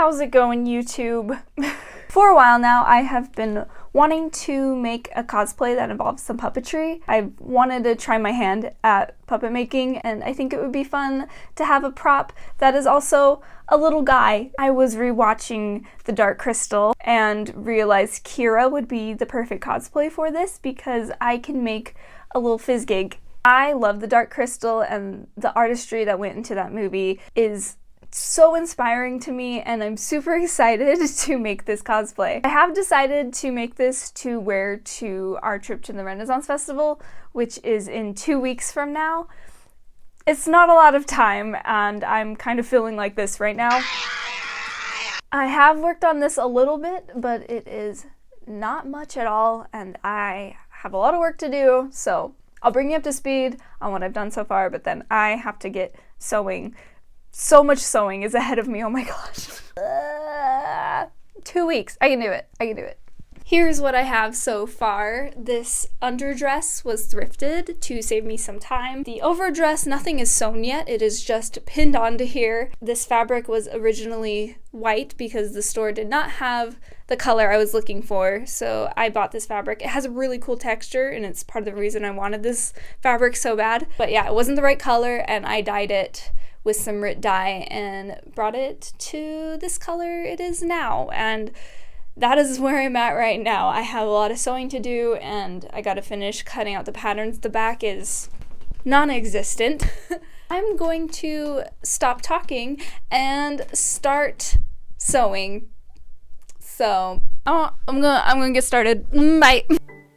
How's it going, YouTube? For a while now, I have been wanting to make a cosplay that involves some puppetry. I've wanted to try my hand at puppet making, and I think it would be fun to have a prop that is also a little guy. I was rewatching The Dark Crystal and realized Kira would be the perfect cosplay for this because I can make a little fizgig. I love The Dark Crystal, and the artistry that went into that movie is so inspiring to me, and I'm super excited to make this cosplay. I have decided to make this to wear to our trip to the Renaissance Festival, which is in 2 weeks from now. It's not a lot of time, and I'm kind of feeling like this right now. I have worked on this a little bit, but it is not much at all, and I have a lot of work to do, so I'll bring you up to speed on what I've done so far, but then I have to get sewing. So much sewing is ahead of me, oh my gosh. 2 weeks, I can do it, Here's what I have so far. This underdress was thrifted to save me some time. The overdress, nothing is sewn yet, it is just pinned onto here. This fabric was originally white because the store did not have the color I was looking for, so I bought this fabric. It has a really cool texture, and it's part of the reason I wanted this fabric so bad. But yeah, it wasn't the right color, and I dyed it with some Rit dye and brought it to this color it is now, and that is where I'm at right now. I have a lot of sewing to do, and I gotta finish cutting out the patterns. The back is non-existent. I'm going to stop talking and start sewing. So I'm gonna get started. Bye.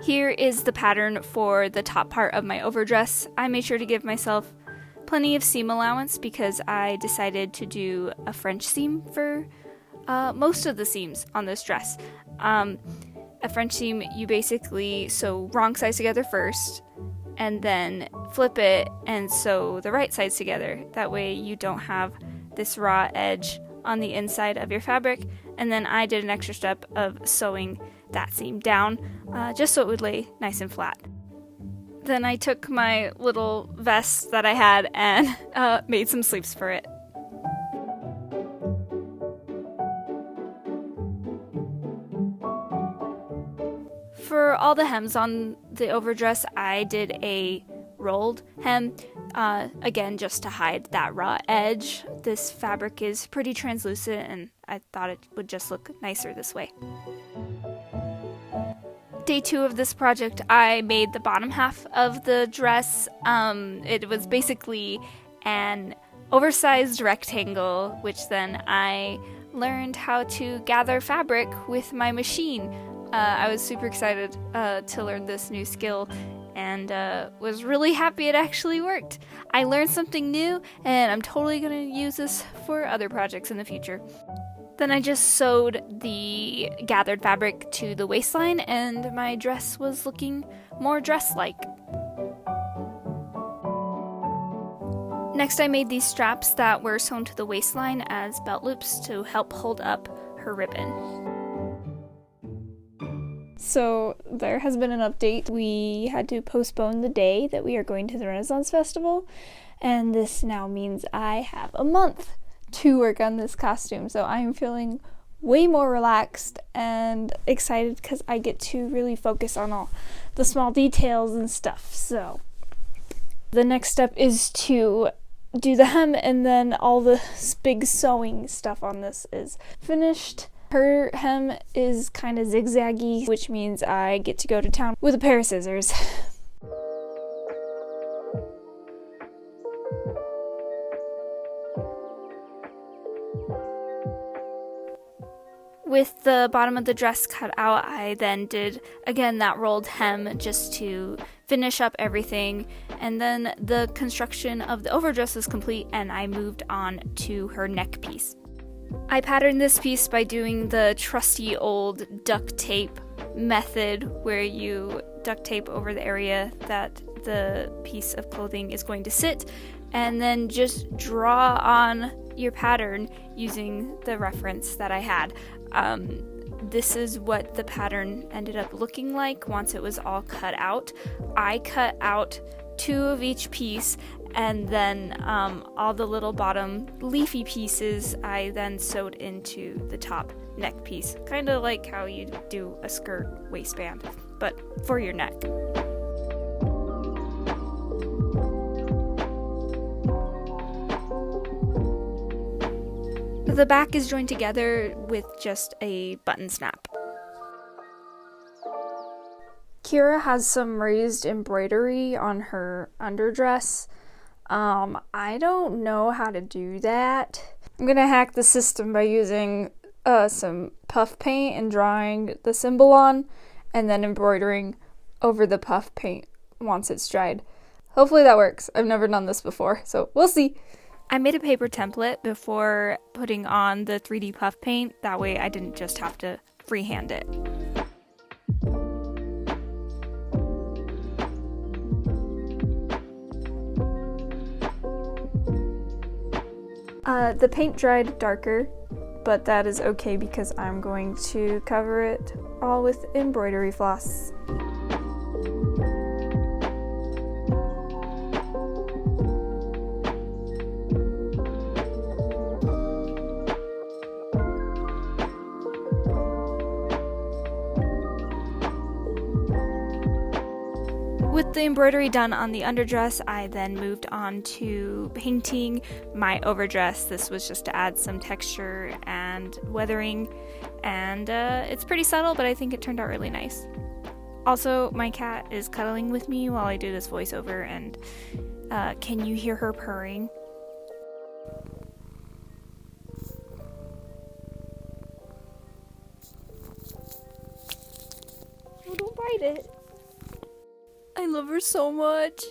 Here is the pattern for the top part of my overdress. I made sure to give myself plenty of seam allowance because I decided to do a French seam for most of the seams on this dress. A French seam, you basically sew wrong sides together first and then flip it and sew the right sides together. That way you don't have this raw edge on the inside of your fabric. And then I did an extra step of sewing that seam down just so it would lay nice and flat. Then I took my little vest that I had and made some sleeves for it. For all the hems on the overdress, I did a rolled hem, again just to hide that raw edge. This fabric is pretty translucent, and I thought it would just look nicer this way. Day 2 of this project, I made the bottom half of the dress. It was basically an oversized rectangle, which then I learned how to gather fabric with my machine. I was super excited to learn this new skill and was really happy it actually worked. I learned something new, and I'm totally going to use this for other projects in the future. Then I just sewed the gathered fabric to the waistline, and my dress was looking more dress-like. Next, I made these straps that were sewn to the waistline as belt loops to help hold up her ribbon. So there has been an update. We had to postpone the day that we are going to the Renaissance Festival, and this now means I have a month to work on this costume, so I'm feeling way more relaxed and excited because I get to really focus on all the small details and stuff. So the next step is to do the hem, and then all the big sewing stuff on this is finished. Her hem is kind of zigzaggy, which means I get to go to town with a pair of scissors. With the bottom of the dress cut out, I then did, again, that rolled hem just to finish up everything. And then the construction of the overdress was complete, and I moved on to her neck piece. I patterned this piece by doing the trusty old duct tape method, where you duct tape over the area that the piece of clothing is going to sit, and then just draw on your pattern using the reference that I had. This is what the pattern ended up looking like once it was all cut out. I cut out 2 of each piece and then all the little bottom leafy pieces I then sewed into the top neck piece, kind of like how you do a skirt waistband, but for your neck. The back is joined together with just a button snap. Kira has some raised embroidery on her underdress. I don't know how to do that. I'm gonna hack the system by using some puff paint and drawing the symbol on, and then embroidering over the puff paint once it's dried. Hopefully that works. I've never done this before, so we'll see. I made a paper template before putting on the 3D puff paint. That way I didn't just have to freehand it. The paint dried darker, but that is okay because I'm going to cover it all with embroidery floss. With the embroidery done on the underdress, I then moved on to painting my overdress. This was just to add some texture and weathering, and it's pretty subtle, but I think it turned out really nice. Also, my cat is cuddling with me while I do this voiceover, and can you hear her purring? Oh, don't bite it. I love her so much.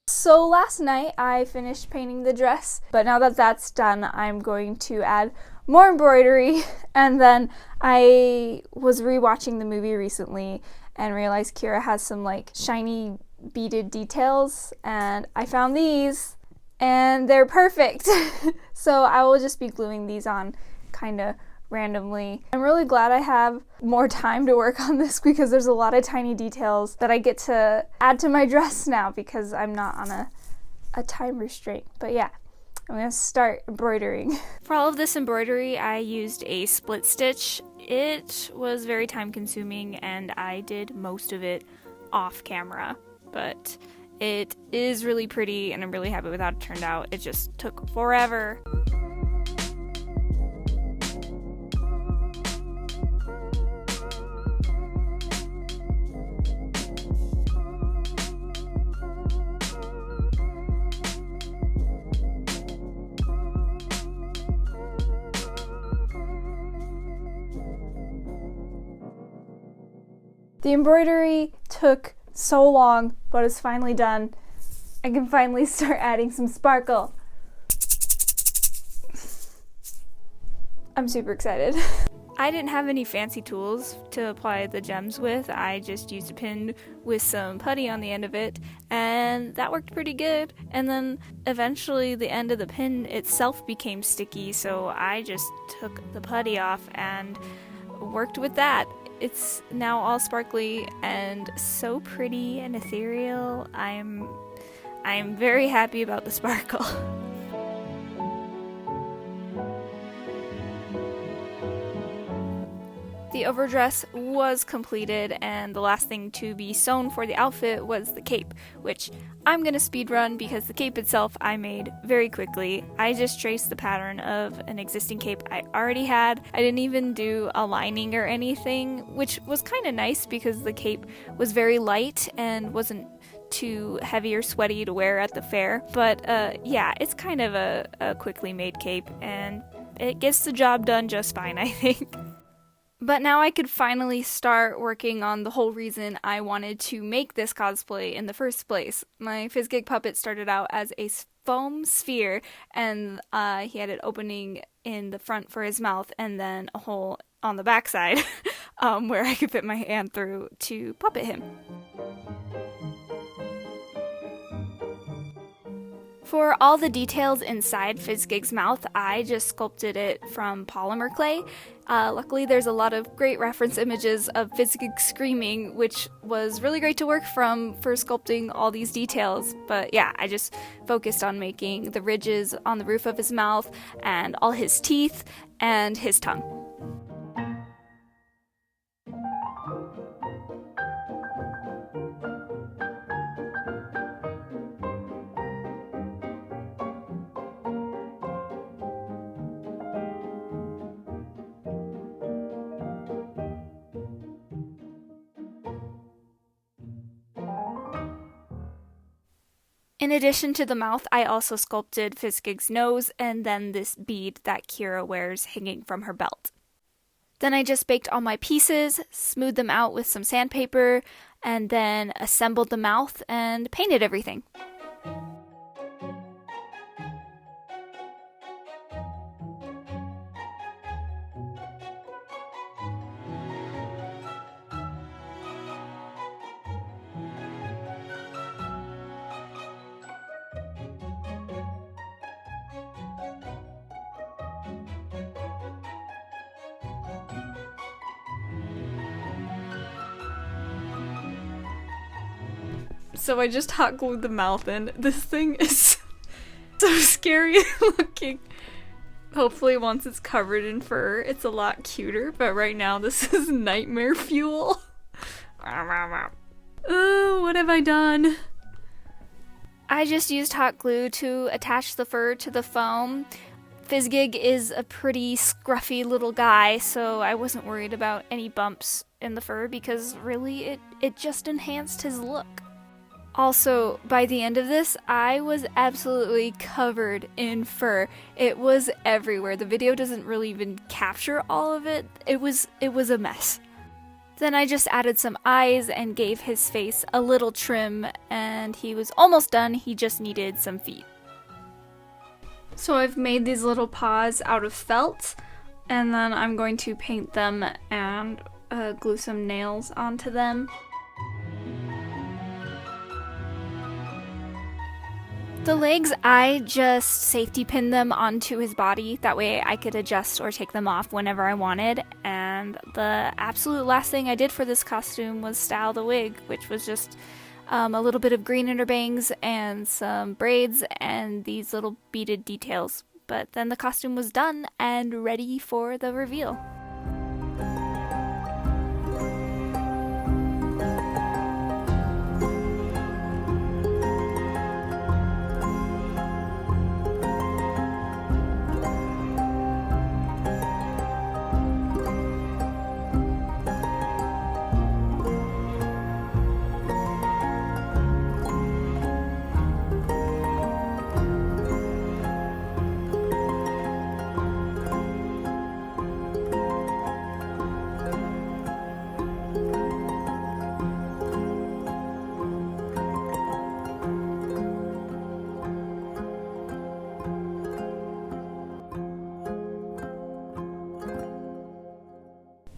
So last night I finished painting the dress, but now that that's done, I'm going to add more embroidery. And then I was rewatching the movie recently and realized Kira has some like shiny beaded details, and I found these and they're perfect. So I will just be gluing these on kind of randomly. I'm really glad I have more time to work on this because there's a lot of tiny details that I get to add to my dress now because I'm not on a time restraint. But yeah, I'm gonna start embroidering. For all of this embroidery, I used a split stitch. It was very time consuming and I did most of it off camera, but it is really pretty and I'm really happy with how it turned out. It just took forever. The embroidery took so long, but it's finally done. I can finally start adding some sparkle. I'm super excited. I didn't have any fancy tools to apply the gems with. I just used a pin with some putty on the end of it, and that worked pretty good. And then eventually the end of the pin itself became sticky, so I just took the putty off and worked with that. It's now all sparkly and so pretty and ethereal. I'm very happy about the sparkle. The overdress was completed, and the last thing to be sewn for the outfit was the cape, which I'm gonna speed run because the cape itself I made very quickly. I just traced the pattern of an existing cape I already had. I didn't even do a lining or anything, which was kind of nice because the cape was very light and wasn't too heavy or sweaty to wear at the fair. But yeah, it's kind of a quickly made cape, and it gets the job done just fine, I think. But now I could finally start working on the whole reason I wanted to make this cosplay in the first place. My Fizzgig puppet started out as a foam sphere, and he had an opening in the front for his mouth and then a hole on the backside where I could fit my hand through to puppet him. For all the details inside Fizzgig's mouth, I just sculpted it from polymer clay. Luckily, there's a lot of great reference images of Fizzgig screaming, which was really great to work from for sculpting all these details. But yeah, I just focused on making the ridges on the roof of his mouth and all his teeth and his tongue. In addition to the mouth, I also sculpted Fizzgig's nose and then this bead that Kira wears hanging from her belt. Then I just baked all my pieces, smoothed them out with some sandpaper, and then assembled the mouth and painted everything. So I just hot glued the mouth in. This thing is so scary looking. Hopefully once it's covered in fur, it's a lot cuter, but right now this is nightmare fuel. Oh, what have I done? I just used hot glue to attach the fur to the foam. Fizzgig is a pretty scruffy little guy, so I wasn't worried about any bumps in the fur because really it just enhanced his look. Also, by the end of this, I was absolutely covered in fur. It was everywhere. The video doesn't really even capture all of it. It was a mess. Then I just added some eyes and gave his face a little trim, and he was almost done. He just needed some feet. So I've made these little paws out of felt, and then I'm going to paint them and glue some nails onto them. The legs, I just safety pinned them onto his body. That way I could adjust or take them off whenever I wanted. And the absolute last thing I did for this costume was style the wig, which was just a little bit of green in her bangs and some braids and these little beaded details. But then the costume was done and ready for the reveal.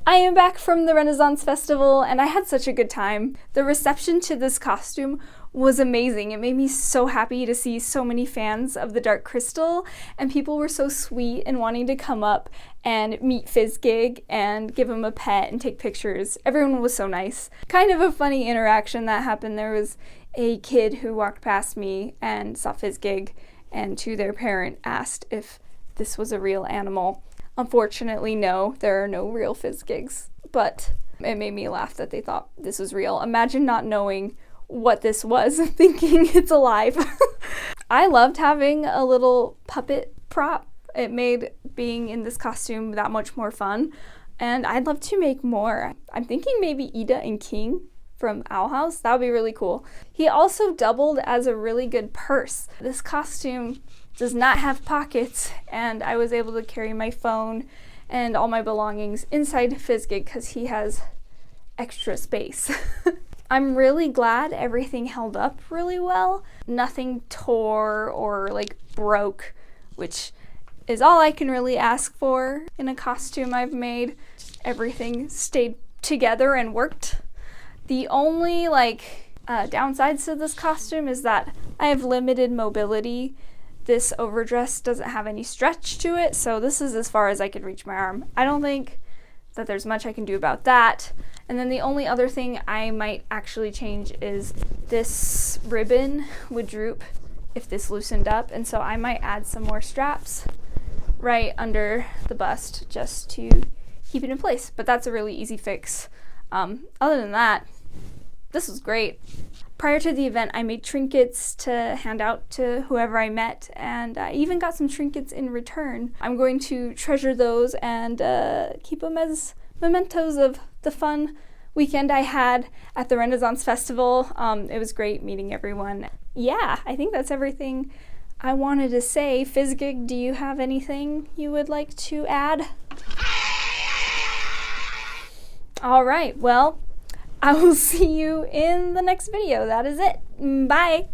I am back from the Renaissance Festival and I had such a good time. The reception to this costume was amazing. It made me so happy to see so many fans of the Dark Crystal, and people were so sweet and wanting to come up and meet Fizzgig and give him a pet and take pictures. Everyone was so nice. Kind of a funny interaction that happened. There was a kid who walked past me and saw Fizzgig and to their parent asked if this was a real animal. Unfortunately, no, there are no real Fizzgigs, but it made me laugh that they thought this was real. Imagine not knowing what this was, thinking it's alive. I loved having a little puppet prop. It made being in this costume that much more fun, and I'd love to make more. I'm thinking maybe Ida and King from Owl House. That would be really cool. He also doubled as a really good purse. This costume does not have pockets, and I was able to carry my phone and all my belongings inside Fizzgig because he has extra space. I'm really glad everything held up really well. Nothing tore or like broke, which is all I can really ask for in a costume I've made. Everything stayed together and worked. The only downsides to this costume is that I have limited mobility. This overdress doesn't have any stretch to it, so this is as far as I could reach my arm. I don't think that there's much I can do about that. And then the only other thing I might actually change is this ribbon would droop if this loosened up, and so I might add some more straps right under the bust just to keep it in place. But that's a really easy fix. Other than that, this was great. Prior to the event, I made trinkets to hand out to whoever I met, and I even got some trinkets in return. I'm going to treasure those and keep them as mementos of the fun weekend I had at the Renaissance Festival. It was great meeting everyone. Yeah, I think that's everything I wanted to say. Fizzgig, do you have anything you would like to add? All right, well, I will see you in the next video. That is it. Bye.